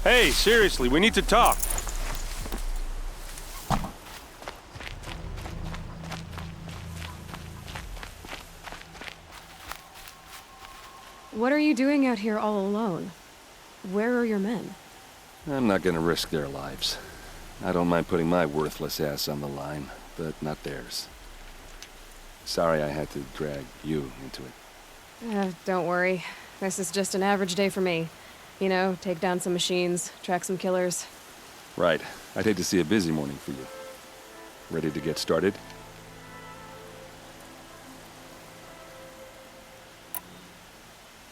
Hey, seriously, we need to talk. What are you doing out here all alone? Where are your men? I'm not gonna risk their lives. I don't mind putting my worthless ass on the line, but not theirs. Sorry I had to drag you into it. Don't worry. This is just an average day for me. You know, take down some machines, track some killers. Right. I'd hate to see a busy morning for you. Ready to get started?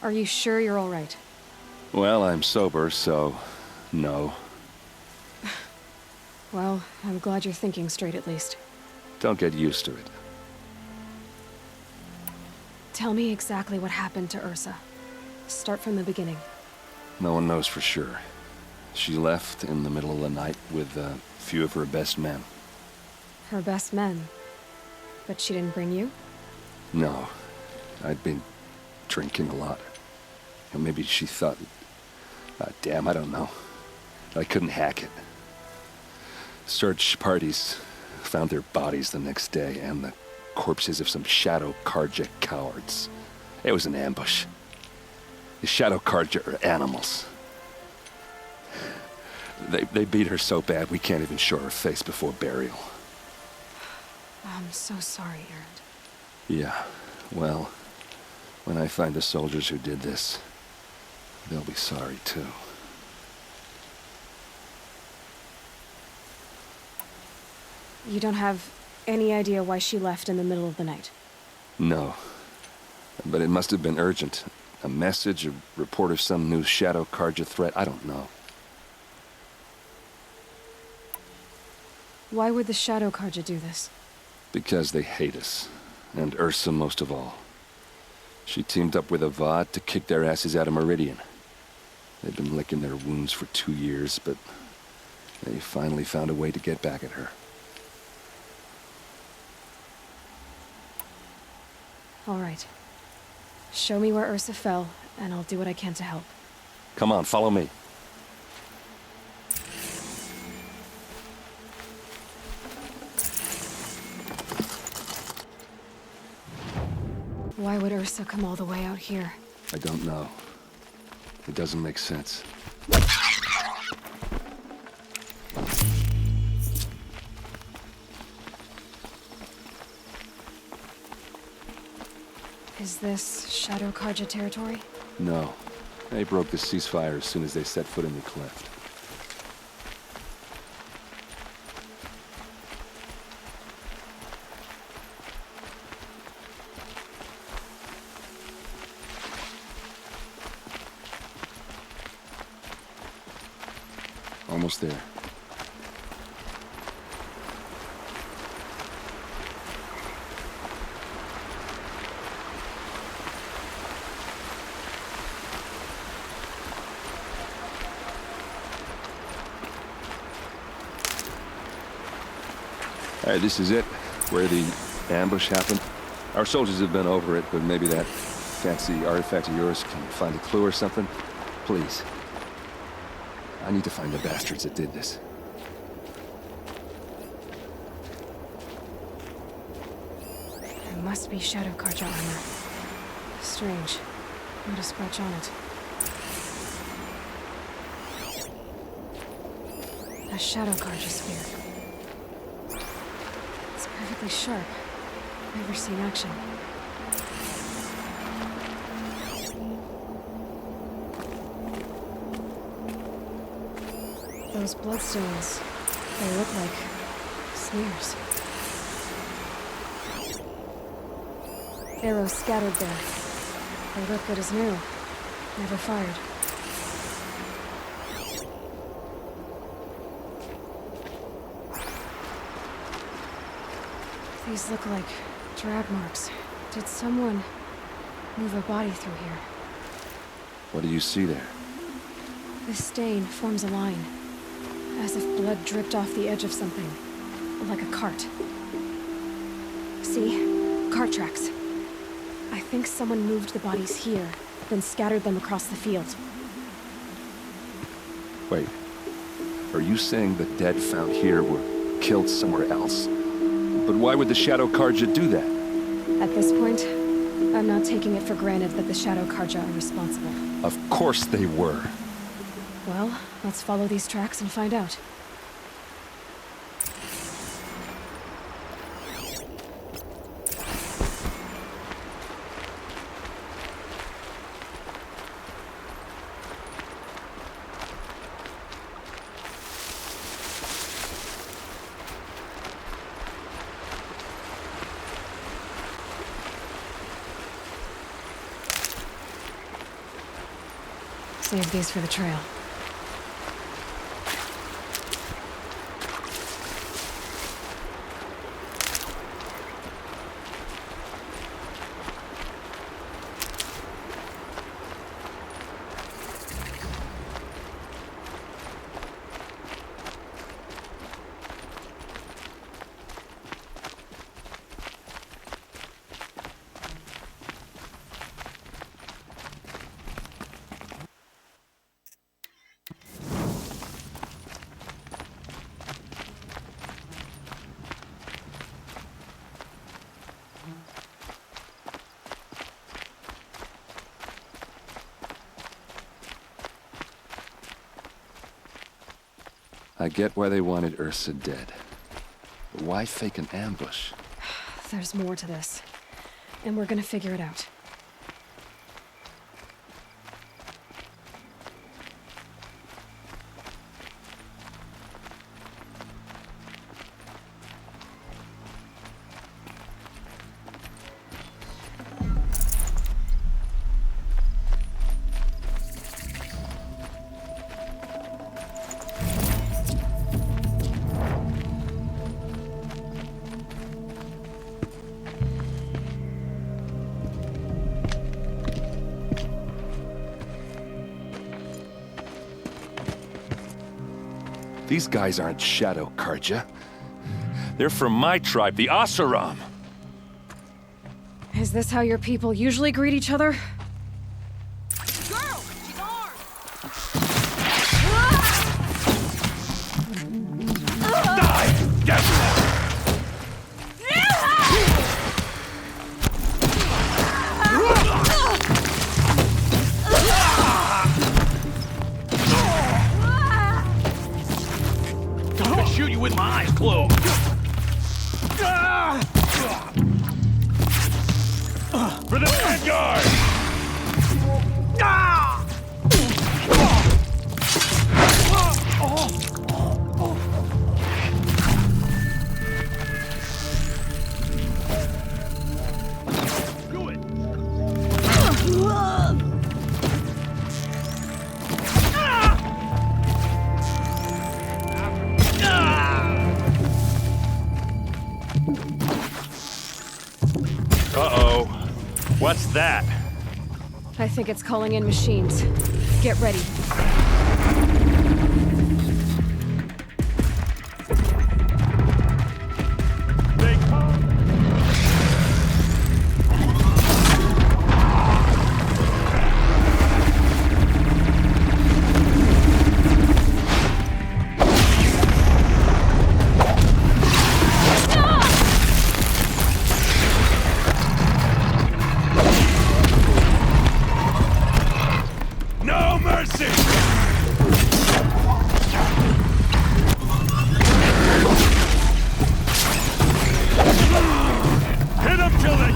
Are you sure you're all right? Well, I'm sober, so... no. Well, I'm glad you're thinking straight at least. Don't get used to it. Tell me exactly what happened to Ursa. Start from the beginning. No one knows for sure. She left in the middle of the night with a few of her best men. Her best men? But she didn't bring you? No. I'd been drinking a lot. And maybe she thought... damn, I don't know. I couldn't hack it. Search parties found their bodies the next day and the corpses of some Shadow Karja cowards. It was an ambush. The Shadow Karja are animals. They beat her so bad we can't even show her face before burial. I'm so sorry, Erend. Yeah, well, when I find the soldiers who did this, they'll be sorry too. You don't have any idea why she left in the middle of the night? No. But it must have been urgent. A message, a report of some new Shadow Karja threat, I don't know. Why would the Shadow Karja do this? Because they hate us. And Ursa most of all. She teamed up with Avad to kick their asses out of Meridian. They've been licking their wounds for 2 years, but they finally found a way to get back at her. All right. Show me where Ursa fell, and I'll do what I can to help. Come on, follow me. Why would Ursa come all the way out here? I don't know. It doesn't make sense. Is this Shadow Karja territory? No. They broke the ceasefire as soon as they set foot in the cleft. Almost there. Alright, this is it, where the ambush happened. Our soldiers have been over it, but maybe that fancy artifact of yours can find a clue or something. Please. I need to find the bastards that did this. There must be Shadow Karja armor. Strange. Not a scratch on it. A Shadow Karja spear. It's perfectly sharp. Never seen action. Those bloodstones, they look like smears. Arrows scattered there. They look good as new. Never fired. These look like drag marks. Did someone move a body through here? What do you see there? This stain forms a line, as if blood dripped off the edge of something, like a cart. See? Cart tracks. I think someone moved the bodies here, then scattered them across the field. Wait, are you saying the dead found here were killed somewhere else? But why would the Shadow Karja do that? At this point, I'm not taking it for granted that the Shadow Karja are responsible. Of course they were. Well, let's follow these tracks and find out. Save these for the trail. I get why they wanted Ursa dead. But why fake an ambush? There's more to this, and we're gonna figure it out. These guys aren't Shadow Karja. They're from my tribe, the Asuram. Is this how your people usually greet each other? Girl, she's armed. Die! Yes! Shoot you with my eyes closed. For the vanguard! Do it! Uh-oh. What's that? I think it's calling in machines. Get ready. They come. No mercy! Hit them till they...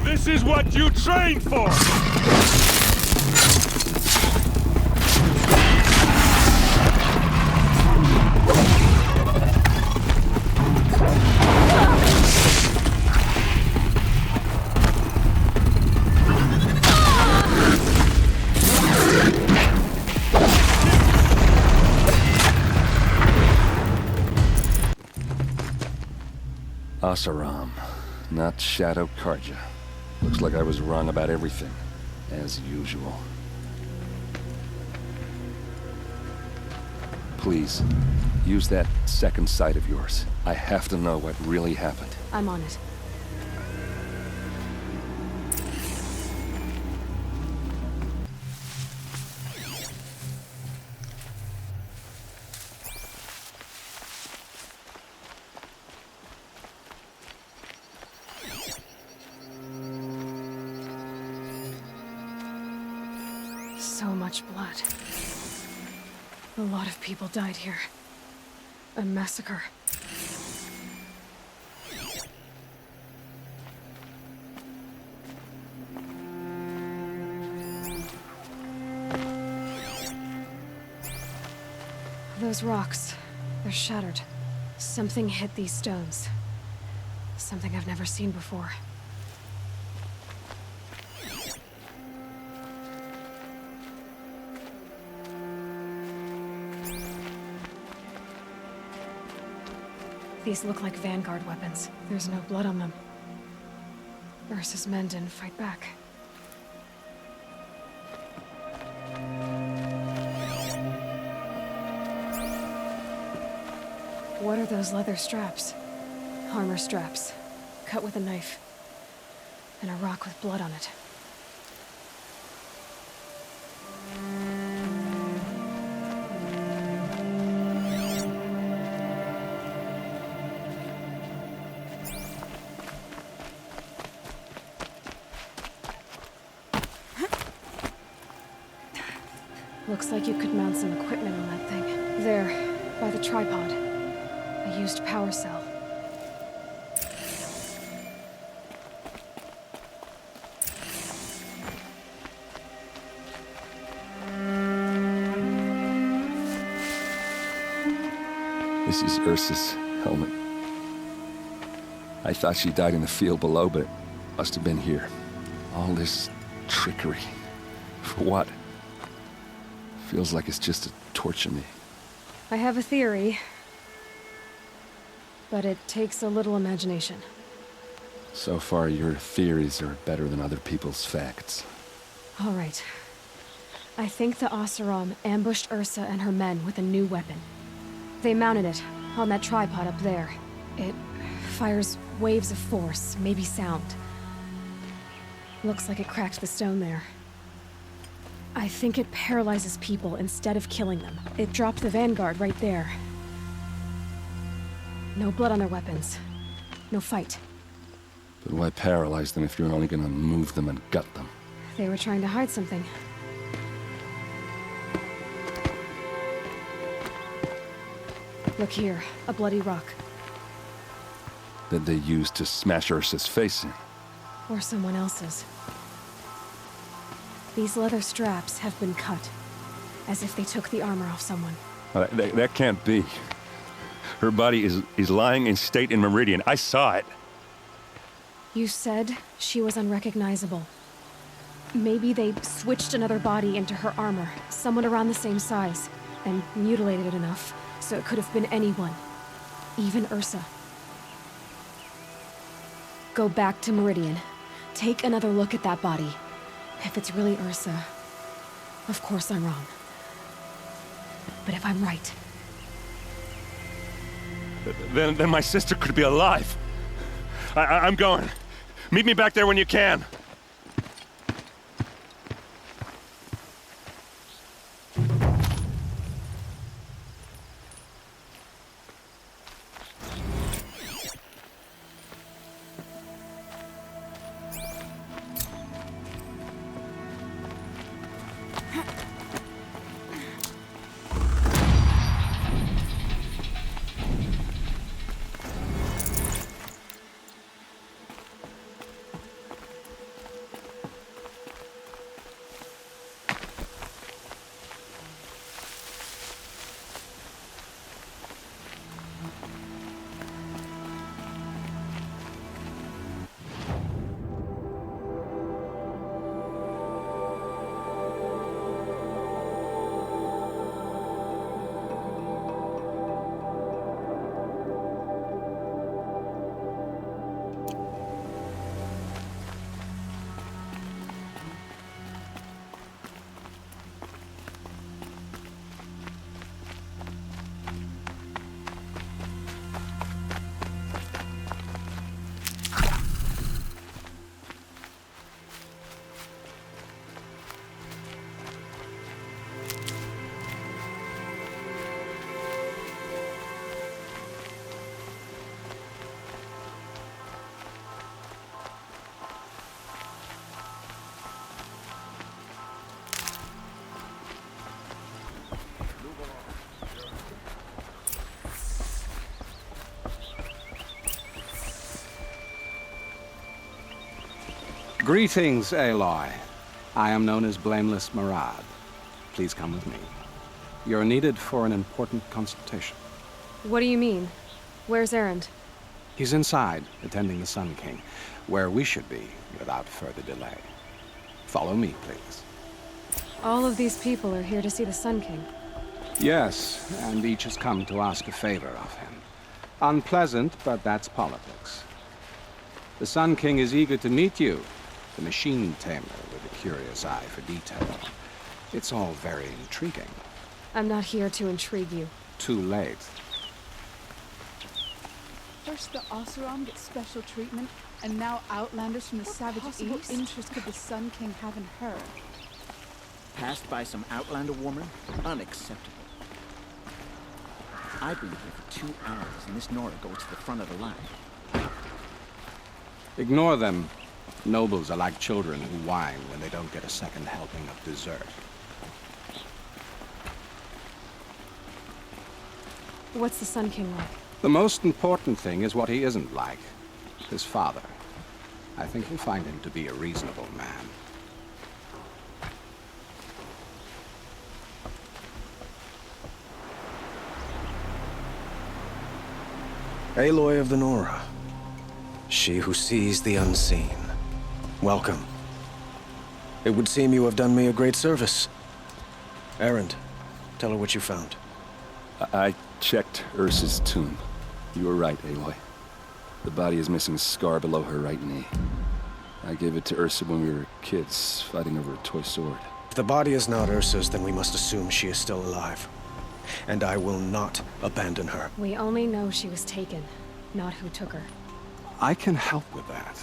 This is what you trained for! Oseram, not Shadow Karja. Looks like I was wrong about everything, as usual. Please, use that second sight of yours. I have to know what really happened. I'm on it. So much blood. A lot of people died here. A massacre. Those rocks, they're shattered. Something hit these stones. Something I've never seen before. These look like Vanguard weapons. There's no blood on them. Ursa's men didn't fight back. What are those leather straps? Armor straps, cut with a knife. And a rock with blood on it. Looks like you could mount some equipment on that thing. There, by the tripod. A used power cell. This is Ursa's helmet. I thought she died in the field below, but it must have been here. All this trickery. For what? Feels like it's just to torture me. I have a theory. But it takes a little imagination. So far, your theories are better than other people's facts. All right. I think the Oseram ambushed Ursa and her men with a new weapon. They mounted it on that tripod up there. It fires waves of force, maybe sound. Looks like it cracked the stone there. I think it paralyzes people instead of killing them. It dropped the Vanguard right there. No blood on their weapons. No fight. But why paralyze them if you're only gonna move them and gut them? They were trying to hide something. Look here, a bloody rock. That they used to smash Ursa's face in. Or someone else's. These leather straps have been cut, as if they took the armor off someone. That can't be. Her body is lying in state in Meridian. I saw it. You said she was unrecognizable. Maybe they switched another body into her armor, someone around the same size, and mutilated it enough, so it could have been anyone. Even Ursa. Go back to Meridian. Take another look at that body. If it's really Ursa, of course I'm wrong. But if I'm right... Then my sister could be alive. I'm going. Meet me back there when you can. Greetings, Aloy. I am known as Blameless Murad. Please come with me. You're needed for an important consultation. What do you mean? Where's Erend? He's inside, attending the Sun King, where we should be without further delay. Follow me, please. All of these people are here to see the Sun King. Yes, and each has come to ask a favor of him. Unpleasant, but that's politics. The Sun King is eager to meet you, the machine tamer with a curious eye for detail. It's all very intriguing. I'm not here to intrigue you. Too late. First the Oseram get special treatment, and now Outlanders from the savage East? What interest could the Sun King have in her? Passed by some Outlander woman? Unacceptable. I've been here for 2 hours, and this Nora goes to the front of the line. Ignore them. Nobles are like children who whine when they don't get a second helping of dessert. What's the Sun King like? The most important thing is what he isn't like. His father. I think you'll find him to be a reasonable man. Aloy of the Nora. She who sees the unseen. Welcome. It would seem you have done me a great service. Erend, tell her what you found. I checked Ursa's tomb. You were right, Aloy. The body is missing a scar below her right knee. I gave it to Ursa when we were kids, fighting over a toy sword. If the body is not Ursa's, then we must assume she is still alive. And I will not abandon her. We only know she was taken, not who took her. I can help with that.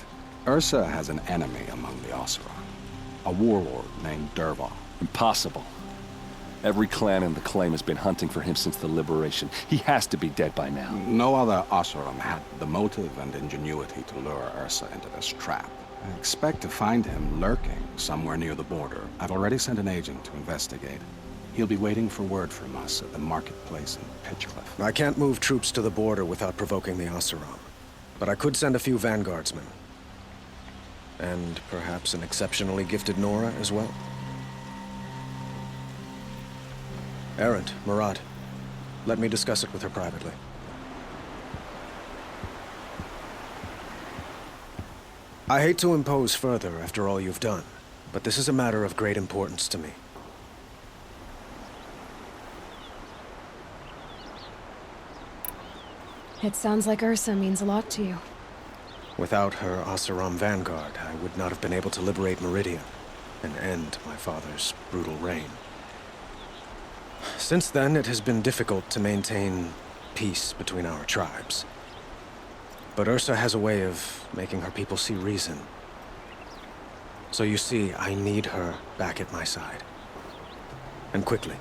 Ursa has an enemy among the Oseram. A warlord named Dervahl. Impossible. Every clan in the claim has been hunting for him since the liberation. He has to be dead by now. No other Oseram had the motive and ingenuity to lure Ursa into this trap. I expect to find him lurking somewhere near the border. I've already sent an agent to investigate. He'll be waiting for word from us at the marketplace in Pitchcliff. I can't move troops to the border without provoking the Oseram. But I could send a few vanguardsmen. And perhaps an exceptionally gifted Nora as well. Erend, Murad, let me discuss it with her privately. I hate to impose further after all you've done, but this is a matter of great importance to me. It sounds like Ursa means a lot to you. Without her Oseram vanguard, I would not have been able to liberate Meridian and end my father's brutal reign. Since then, it has been difficult to maintain peace between our tribes. But Ursa has a way of making her people see reason. So you see, I need her back at my side. And quickly.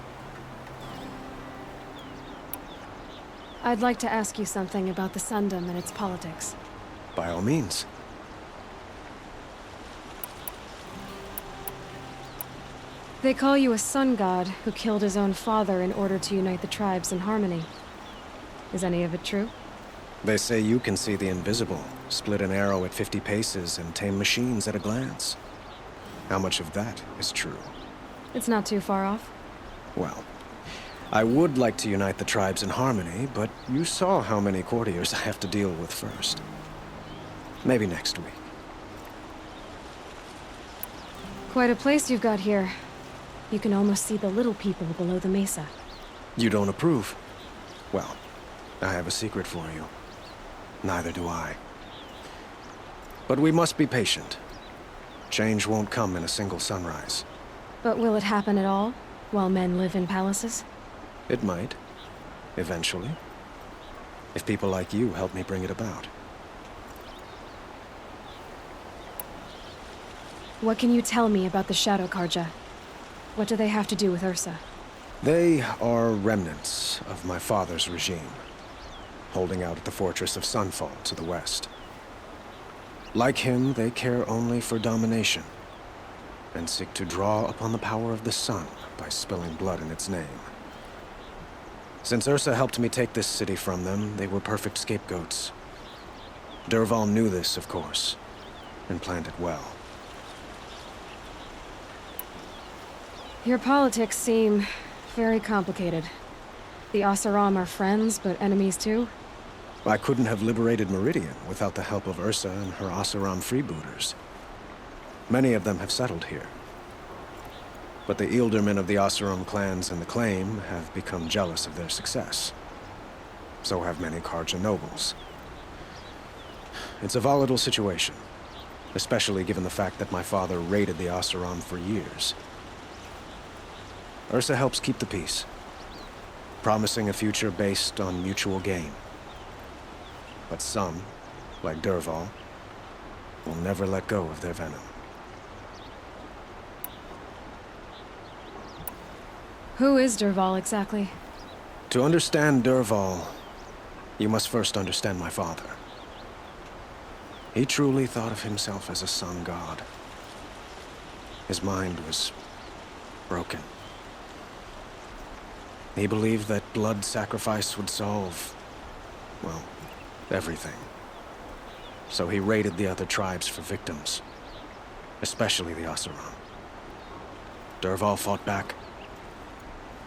I'd like to ask you something about the Sundom and its politics. By all means. They call you a sun god who killed his own father in order to unite the tribes in harmony. Is any of it true? They say you can see the invisible, split an arrow at 50 paces, and tame machines at a glance. How much of that is true? It's not too far off. Well, I would like to unite the tribes in harmony, but you saw how many courtiers I have to deal with first. Maybe next week. Quite a place you've got here. You can almost see the little people below the mesa. You don't approve? Well, I have a secret for you. Neither do I. But we must be patient. Change won't come in a single sunrise. But will it happen at all, while men live in palaces? It might. Eventually. If people like you help me bring it about. What can you tell me about the Shadow Karja? What do they have to do with Ursa? They are remnants of my father's regime, holding out at the fortress of Sunfall to the west. Like him, they care only for domination, and seek to draw upon the power of the sun by spilling blood in its name. Since Ursa helped me take this city from them, they were perfect scapegoats. Dervahl knew this, of course, and planned it well. Your politics seem very complicated. The Oseram are friends, but enemies too? I couldn't have liberated Meridian without the help of Ursa and her Oseram freebooters. Many of them have settled here. But the ealdormen of the Oseram clans and the Claim have become jealous of their success. So have many Karja nobles. It's a volatile situation, especially given the fact that my father raided the Oseram for years. Ursa helps keep the peace, promising a future based on mutual gain. But some, like Dervahl, will never let go of their venom. Who is Dervahl exactly? To understand Dervahl, you must first understand my father. He truly thought of himself as a sun god. His mind was broken. He believed that blood sacrifice would solve, well, everything. So he raided the other tribes for victims, especially the Oseram. Dervahl fought back.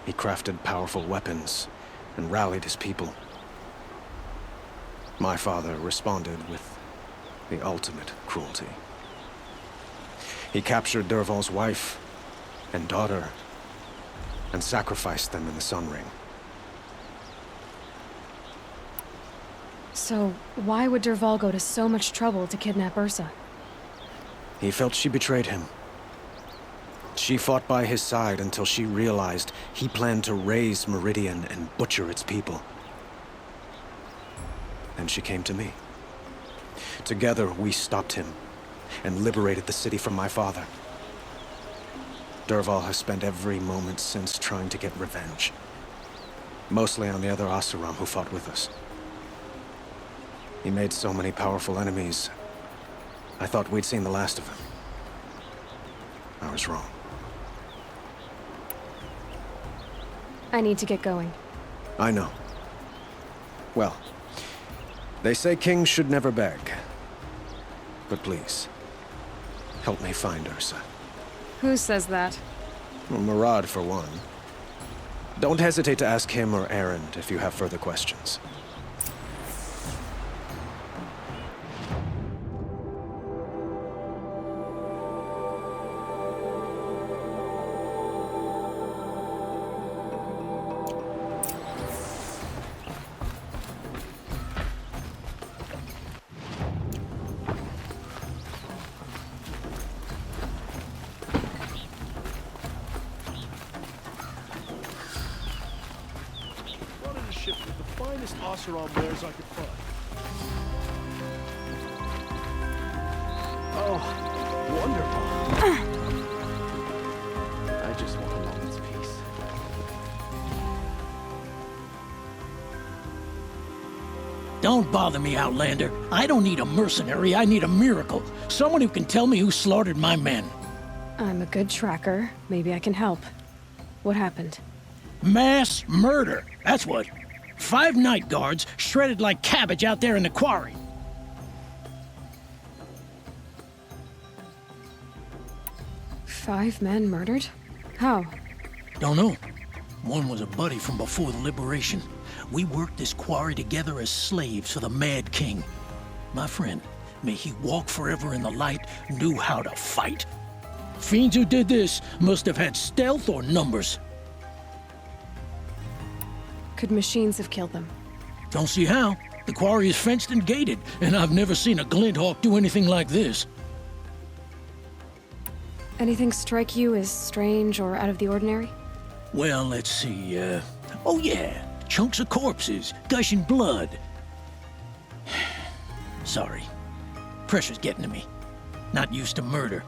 He crafted powerful weapons and rallied his people. My father responded with the ultimate cruelty. He captured Dervahl's wife and daughter and sacrificed them in the Sun Ring. So, why would Dervahl go to so much trouble to kidnap Ursa? He felt she betrayed him. She fought by his side until she realized he planned to raise Meridian and butcher its people. Then she came to me. Together, we stopped him and liberated the city from my father. Dervahl has spent every moment since trying to get revenge. Mostly on the other Oseram who fought with us. He made so many powerful enemies, I thought we'd seen the last of them. I was wrong. I need to get going. I know. Well, they say kings should never beg. But please, help me find Ursa. Who says that? Well, Murad, for one. Don't hesitate to ask him or Erend if you have further questions. Ship with the finest Oseram wares I could find. Oh, wonderful. I just want a moment's peace. Don't bother me, Outlander. I don't need a mercenary, I need a miracle. Someone who can tell me who slaughtered my men. I'm a good tracker. Maybe I can help. What happened? Mass murder, that's what. 5 night guards shredded like cabbage out there in the quarry. Five men murdered? How? Don't know. One was a buddy from before the liberation. We worked this quarry together as slaves for the Mad King. My friend, may he walk forever in the light, knew how to fight. Fiends who did this must have had stealth or numbers. Could machines have killed them? Don't see how. The quarry is fenced and gated, and I've never seen a Glinthawk do anything like this. Anything strike you as strange or out of the ordinary? Well, let's see, oh yeah, chunks of corpses, gushing blood. Sorry. Pressure's getting to me. Not used to murder.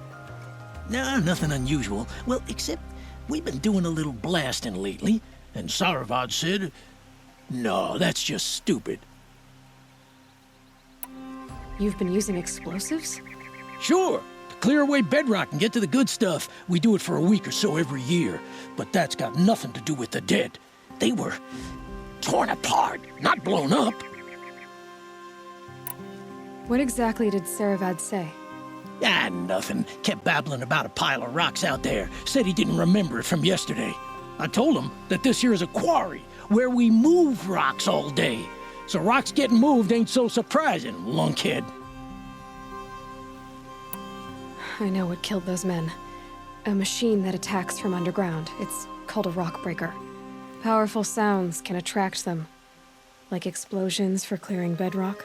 Nah, nothing unusual. Well, except we've been doing a little blasting lately, and Saravad said, no, that's just stupid. You've been using explosives? Sure. To clear away bedrock and get to the good stuff, we do it for a week or so every year. But that's got nothing to do with the dead. They were torn apart, not blown up. What exactly did Saravad say? Ah, nothing. Kept babbling about a pile of rocks out there. Said he didn't remember it from yesterday. I told him that this here is a quarry where we move rocks all day. So rocks getting moved ain't so surprising, lunkhead. I know what killed those men. A machine that attacks from underground. It's called a rock breaker. Powerful sounds can attract them. Like explosions for clearing bedrock.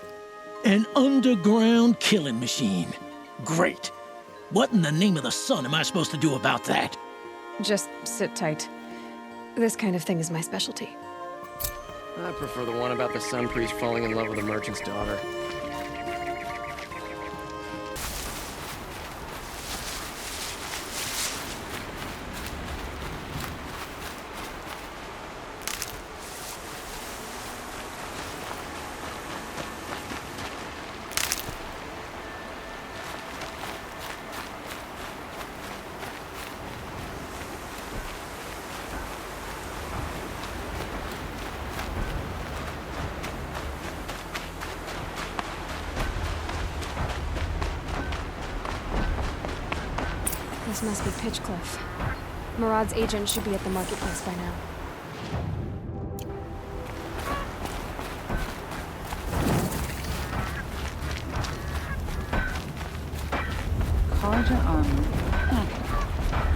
An underground killing machine. Great. What in the name of the sun am I supposed to do about that? Just sit tight. This kind of thing is my specialty. I prefer the one about the sun priest falling in love with a merchant's daughter. This must be Pitchcliff. Murad's agent should be at the marketplace by now. Carja armor.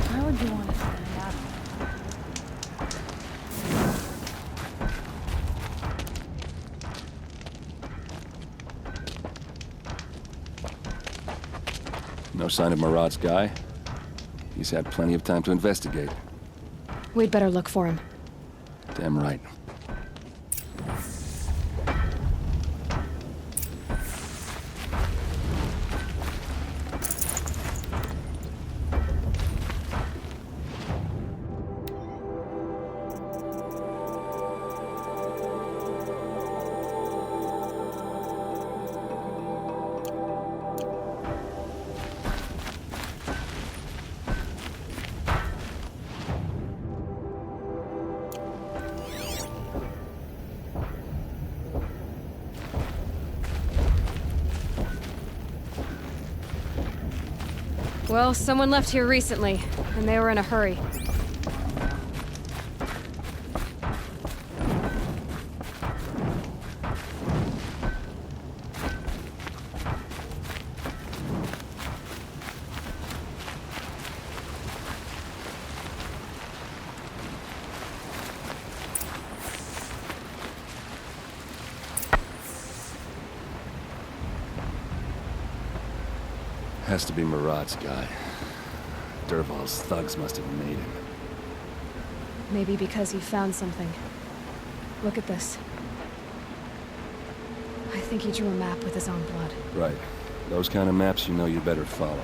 Why would you want to stand that? No sign of Murad's guy? He's had plenty of time to investigate. We'd better look for him. Damn right. Well, someone left here recently, and they were in a hurry. Has to be Murad's guy. Dervahl's thugs must have made him. Maybe because he found something. Look at this. I think he drew a map with his own blood. Right. Those kind of maps you know you better follow.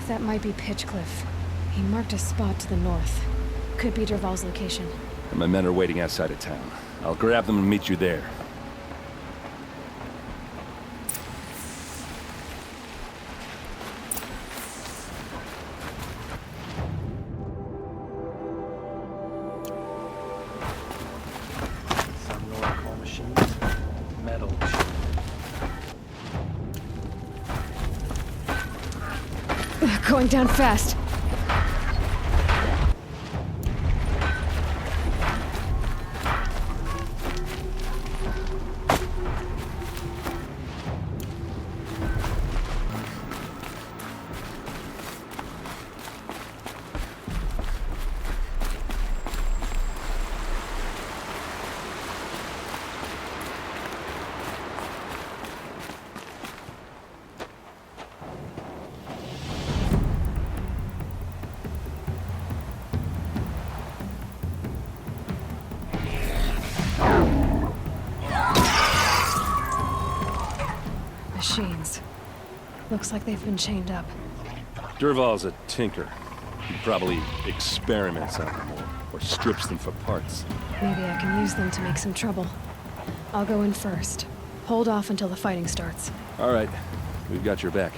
That might be Pitchcliff. He marked a spot to the north. Could be Dervahl's location. And my men are waiting outside of town. I'll grab them and meet you there. Going down fast. Machines. Looks like they've been chained up. Dervahl's a tinker. He probably experiments on them or strips them for parts. Maybe I can use them to make some trouble. I'll go in first. Hold off until the fighting starts. All right. We've got your back.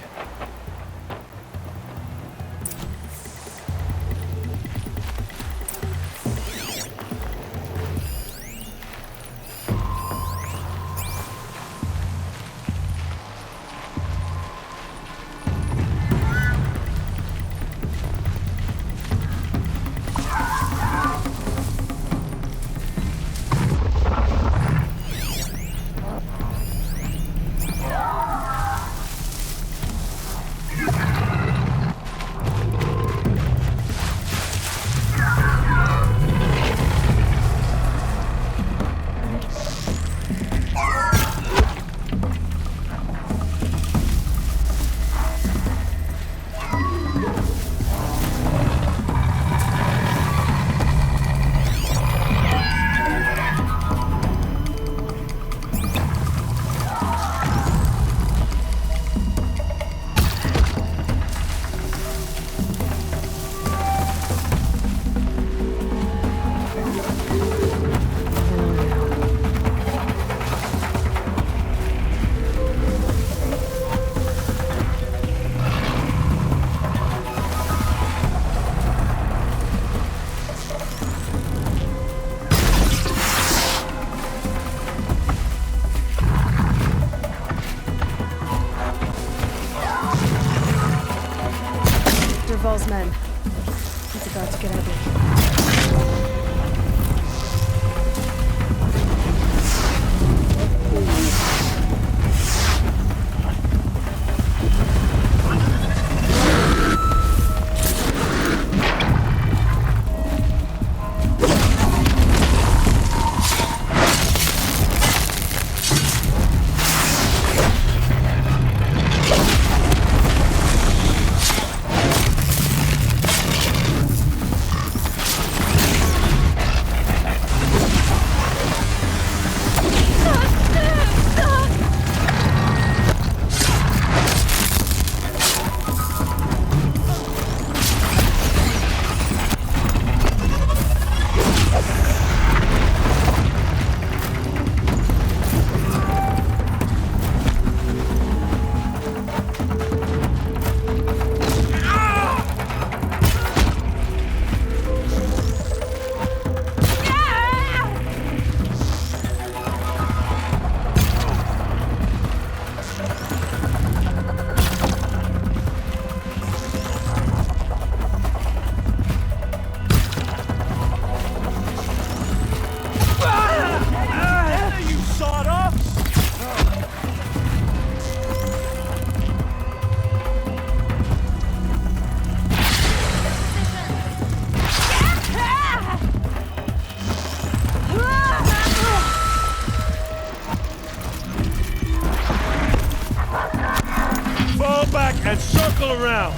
still around.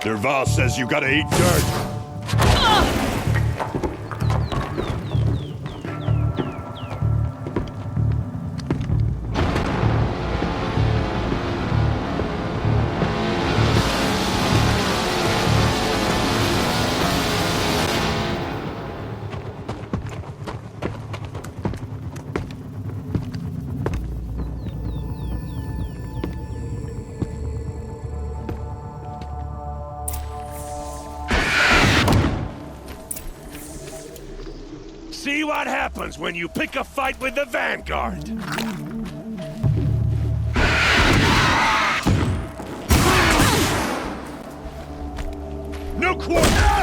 Derval says you gotta eat dirt. See what happens when you pick a fight with the Vanguard. No quarter!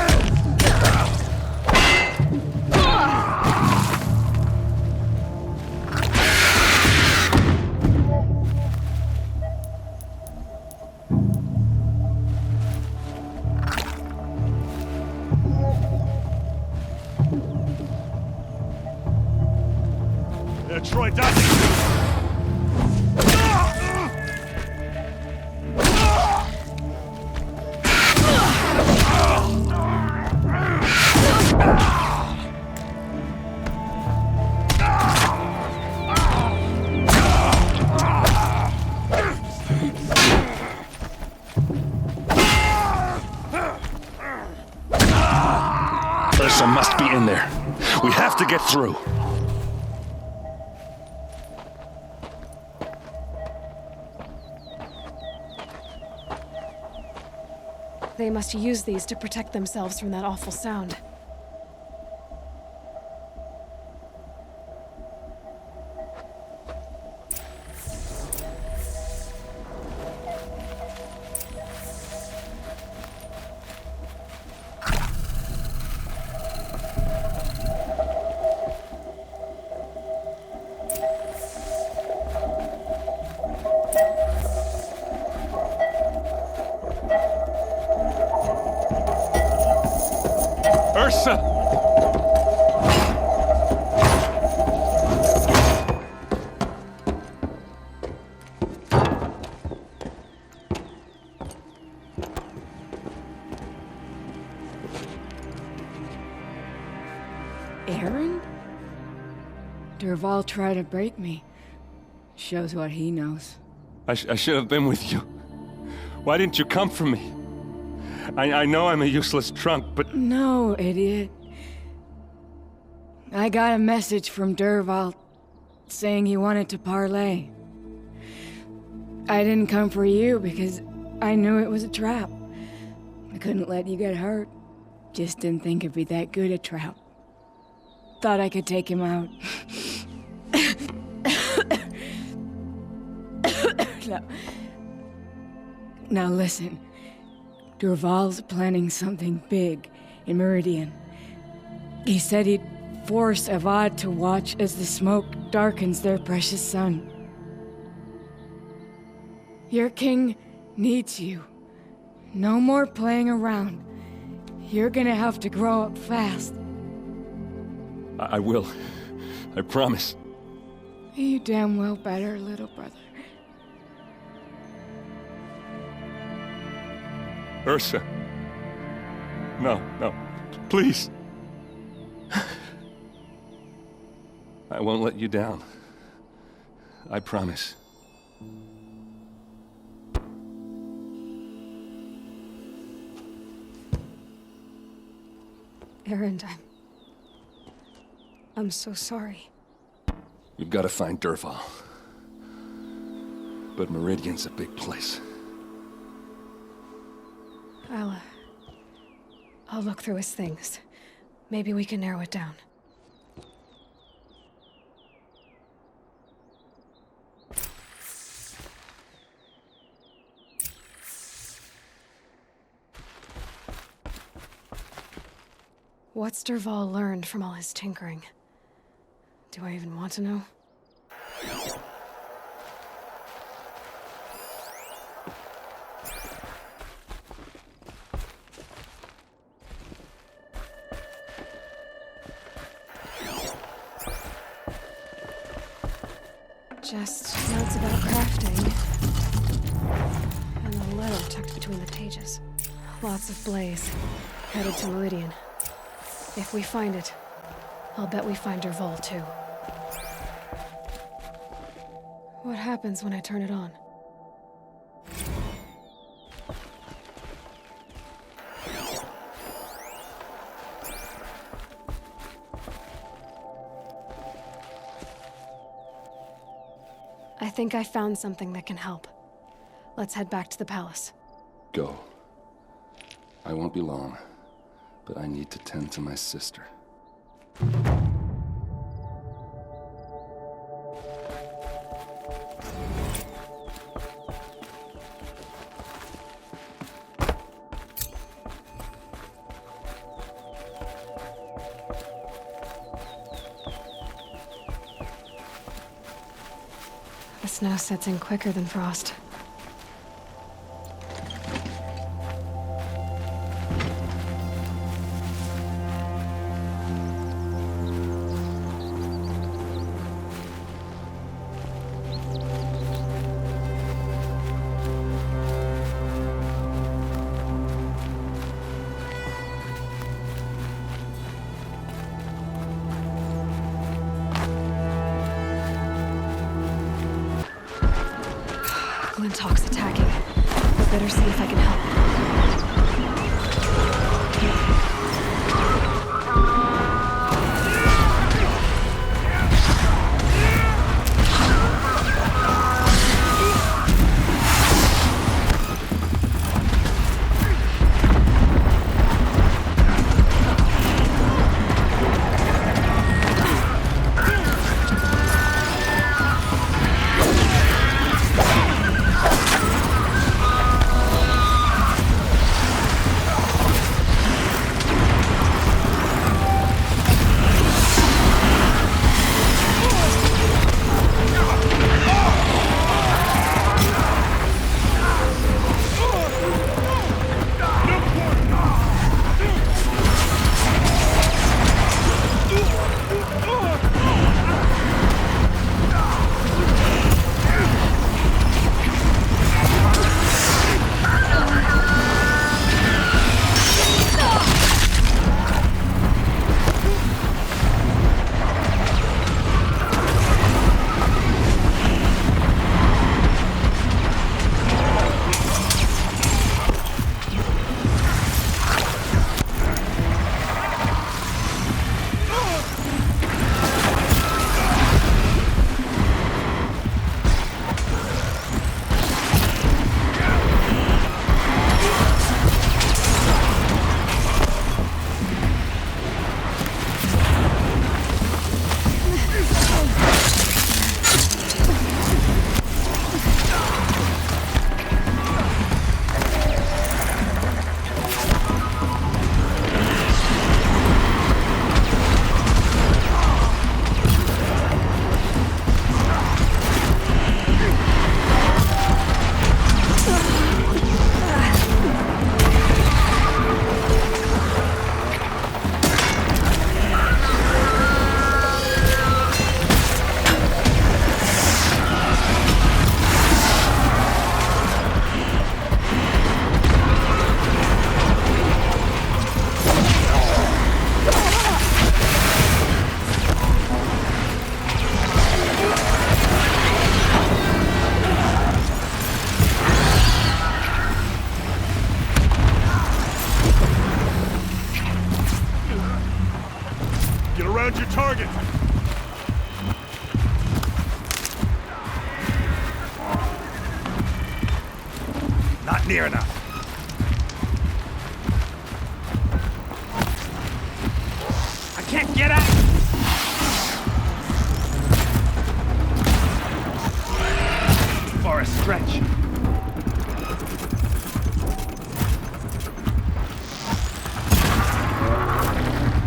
Troy doesn't. Ursa must be in there. We have to get through. They must use these to protect themselves from that awful sound. Ursa! Aaron? Derval tried to break me. Shows what he knows. I should have been with you. Why didn't you come for me? I know I'm a useless trunk, but... No, idiot. I got a message from Dervahl saying he wanted to parlay. I didn't come for you because I knew it was a trap. I couldn't let you get hurt. Just didn't think it'd be that good a trap. Thought I could take him out. Now listen. Dervahl's planning something big in Meridian. He said he'd force Avad to watch as the smoke darkens their precious sun. Your king needs you. No more playing around. You're gonna have to grow up fast. I will. I promise. You damn well better, little brother. Ursa. No, please. I won't let you down. I promise. Erend, I'm so sorry. We've got to find Dervahl. But Meridian's a big place. I'll look through his things. Maybe we can narrow it down. What's Dervahl learned from all his tinkering? Do I even want to know? Just notes about crafting. And a letter tucked between the pages. Lots of blaze. Headed to Meridian. If we find it, I'll bet we find Dervahl too. What happens when I turn it on? I think I found something that can help. Let's head back to the palace. Go. I won't be long, but I need to tend to my sister. The snow sets in quicker than frost. Glintock's attacking. I better see if I can help. near enough. I can't get out! Too far a stretch.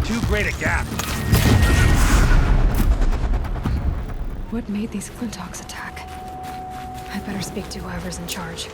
Too great a gap. What made these Flinthawks attack? I better speak to whoever's in charge.